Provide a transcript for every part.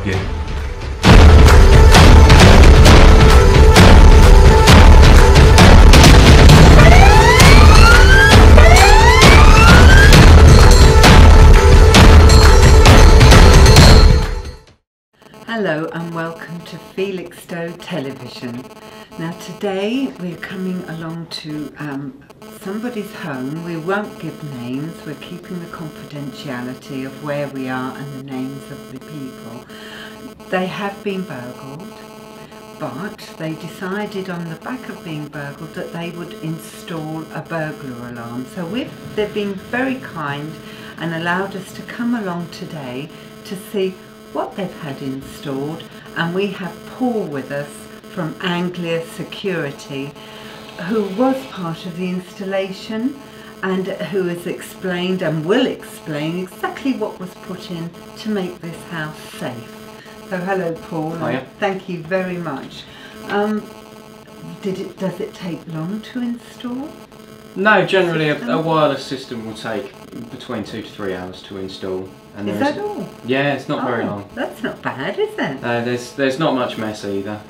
you. Hello and welcome to Felixstowe Television. Now today we're coming along to somebody's home. We won't give names, we're keeping the confidentiality of where we are and the names of the people. They have been burgled, but they decided on the back of being burgled that they would install a burglar alarm. So they've been very kind and allowed us to come along today to see what they've had installed, and we have Paul with us from Anglia Security, who was part of the installation and who has explained and will explain exactly what was put in to make this house safe. So hello Paul. Hiya. Thank you very much. Does it take long to install? No, generally a wireless system will take between 2 to 3 hours to install. And is that all? Yeah, it's not very long. That's not bad, is it? There's not much mess either.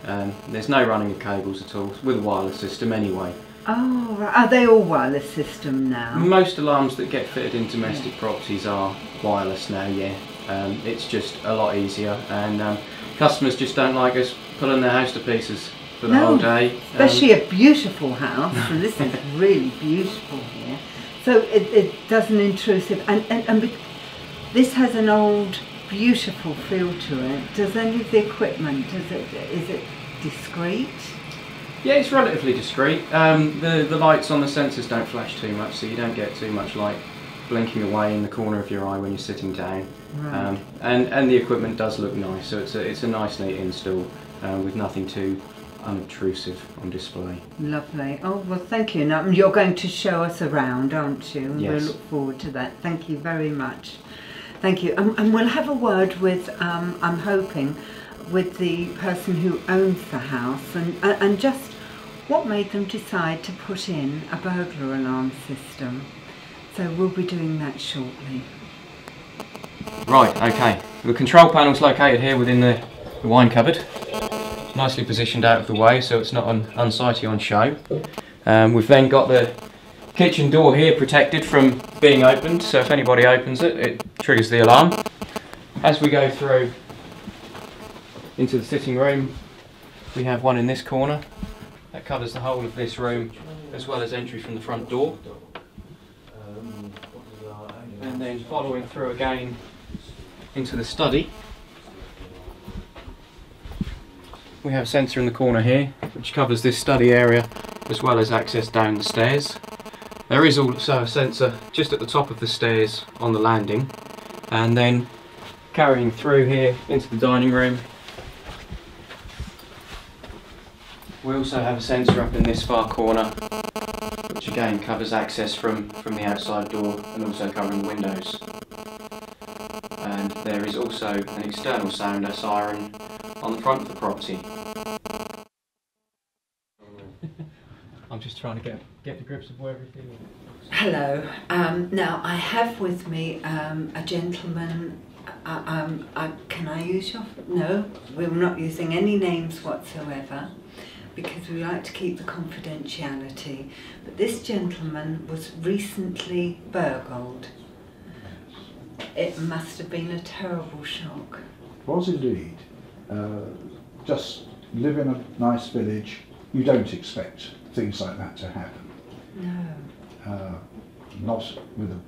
There's no running of cables at all, with a wireless system anyway. Oh, right. Are they all wireless system now? Most alarms that get fitted in domestic properties are wireless now, yeah. It's just a lot easier, and customers just don't like us pulling their house to pieces for the whole day. Especially a beautiful house, and this is really beautiful here. So it doesn't intrusive, and this has an old, beautiful feel to it. Does any of the equipment, is it discreet? Yeah, it's relatively discreet. The lights on the sensors don't flash too much, so you don't get too much light blinking away in the corner of your eye when you're sitting down. Right. And the equipment does look nice, so it's a nice neat install with nothing too unobtrusive on display. Lovely. Oh well, thank you. Now you're going to show us around, aren't you? And yes. We'll look forward to that. Thank you very much. Thank you. And we'll have a word with, I'm hoping, with the person who owns the house and just what made them decide to put in a burglar alarm system. So we'll be doing that shortly. Right, okay. The control panel's located here within the wine cupboard. Nicely positioned out of the way so it's not unsightly on show. We've then got the kitchen door here protected from being opened, so if anybody opens it, it triggers the alarm. As we go through into the sitting room, we have one in this corner that covers the whole of this room as well as entry from the front door. And then following through again into the study, we have a sensor in the corner here which covers this study area as well as access down the stairs. There is also a sensor just at the top of the stairs on the landing, and then carrying through here into the dining room we also have a sensor up in this far corner which again covers access from the outside door and also covering the windows. And there is also an external sounder siren on the front of the property. I'm just trying to get to grips with where everything is. Hello. Now I have with me a gentleman. Can I use your? No, we're not using any names whatsoever because we like to keep the confidentiality. But this gentleman was recently burgled. It must have been a terrible shock. Was indeed. Just live in a nice village, you don't expect things like that to happen. No. Not with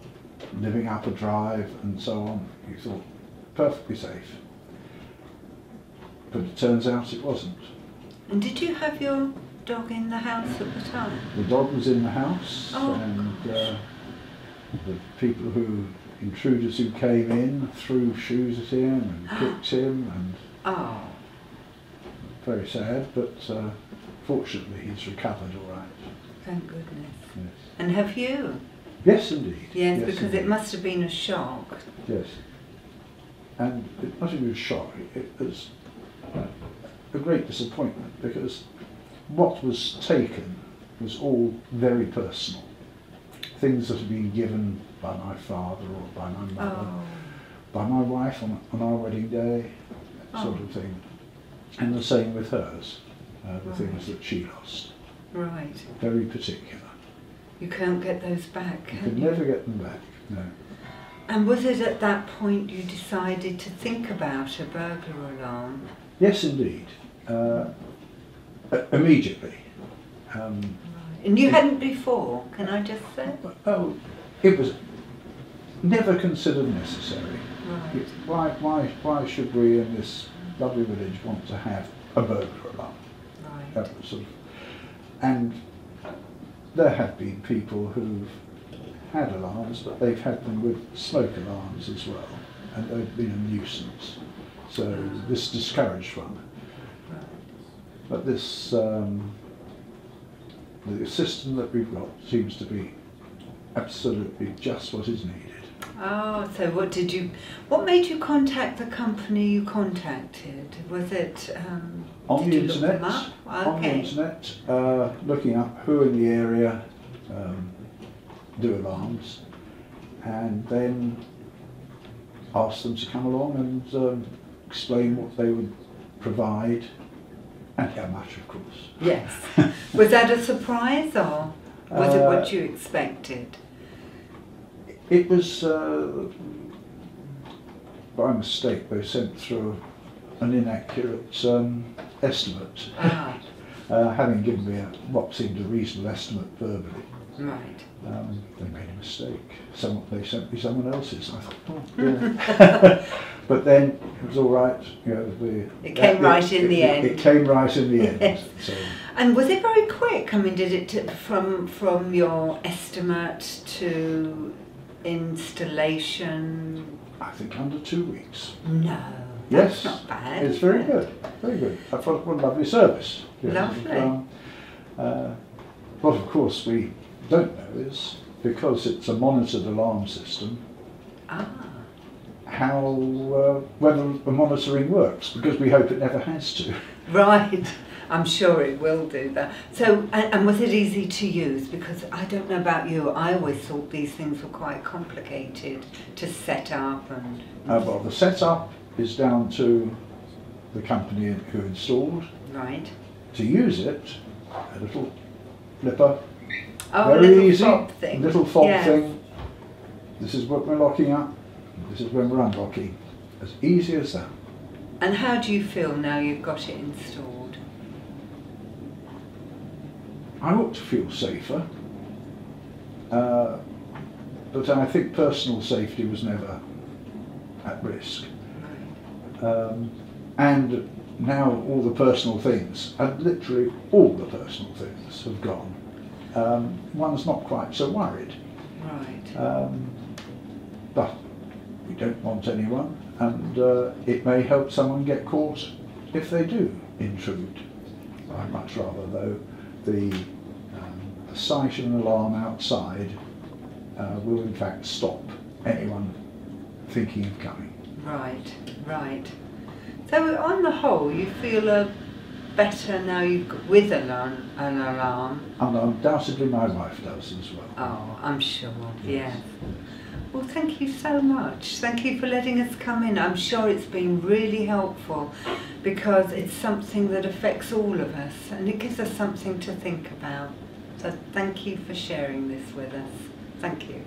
living up a drive and so on. You thought perfectly safe. But it turns out it wasn't. And did you have your dog in the house at the time? The dog was in the house, oh. And the intruders who came in threw shoes at him and kicked him, and oh. Very sad, but fortunately he's recovered all right. Thank goodness. Yes. And have you? Yes, indeed. Yes, because indeed. It must have been a shock. Yes. And it must have been a shock. It was a great disappointment because what was taken was all very personal. Things that had been given by my father or by my mother, by my wife on our wedding day, sort of thing. And the same with hers, the Right. things that she lost. Right. Very particular. You can't get those back, You can can you? never get them back, no. And was it at that point you decided to think about a burglar alarm? Yes, indeed. Immediately. Right. And you hadn't before, can I just say? Oh, it was never considered necessary. Right. Why should we in this lovely village want to have a burglar alarm? Right. That was sort of, and there have been people who've had alarms, but they've had them with smoke alarms as well, and they've been a nuisance. So this discouraged one. Right. But this, the system that we've got seems to be absolutely just what is needed. Oh, so what made you contact the company you contacted? Was it, On did the you look internet, them up? on the Okay. internet, looking up who in the area do alarms, and then asked them to come along and explain what they would provide and how much, of course. Yes. Was that a surprise or was it what you expected? It was by mistake they sent through an inaccurate estimate, Ah, having given me what seemed a reasonable estimate verbally. right. They made a mistake. They sent me someone else's. I thought, oh, yeah. But then it was all right. You know, It came right in the end. It came right in the end. Yes. So And was it very quick? I mean, did it from your estimate to installation? I think under 2 weeks. No, Yes, that's not bad. it's is very it? good. Very good. I thought what a lovely service. Yes. Lovely. What of course we don't know is, because it's a monitored alarm system, Ah, how whether the monitoring works, because we hope it never has to. right. I'm sure it will do that. So, and was it easy to use? Because I don't know about you, I always thought these things were quite complicated to set up and... Well, the setup is down to the company who installed. Right. To use it, a little flipper, Oh, very a little easy, fob thing. little fob Yes. thing. This is what we're locking up, this is when we're unlocking. As easy as that. And how do you feel now you've got it installed? I ought to feel safer, but I think personal safety was never at risk. And now all the personal things, and literally all the personal things have gone. One's not quite so worried. Right. But we don't want anyone, and it may help someone get caught if they do intrude. I'd much rather, though, the sight of an alarm outside will in fact stop anyone thinking of coming. Right, right. So on the whole, you feel better now you've got with an alarm? And undoubtedly my wife does as well. Oh, I'm sure, yes. Well, thank you so much. Thank you for letting us come in. I'm sure it's been really helpful because it's something that affects all of us and it gives us something to think about. So thank you for sharing this with us. Thank you.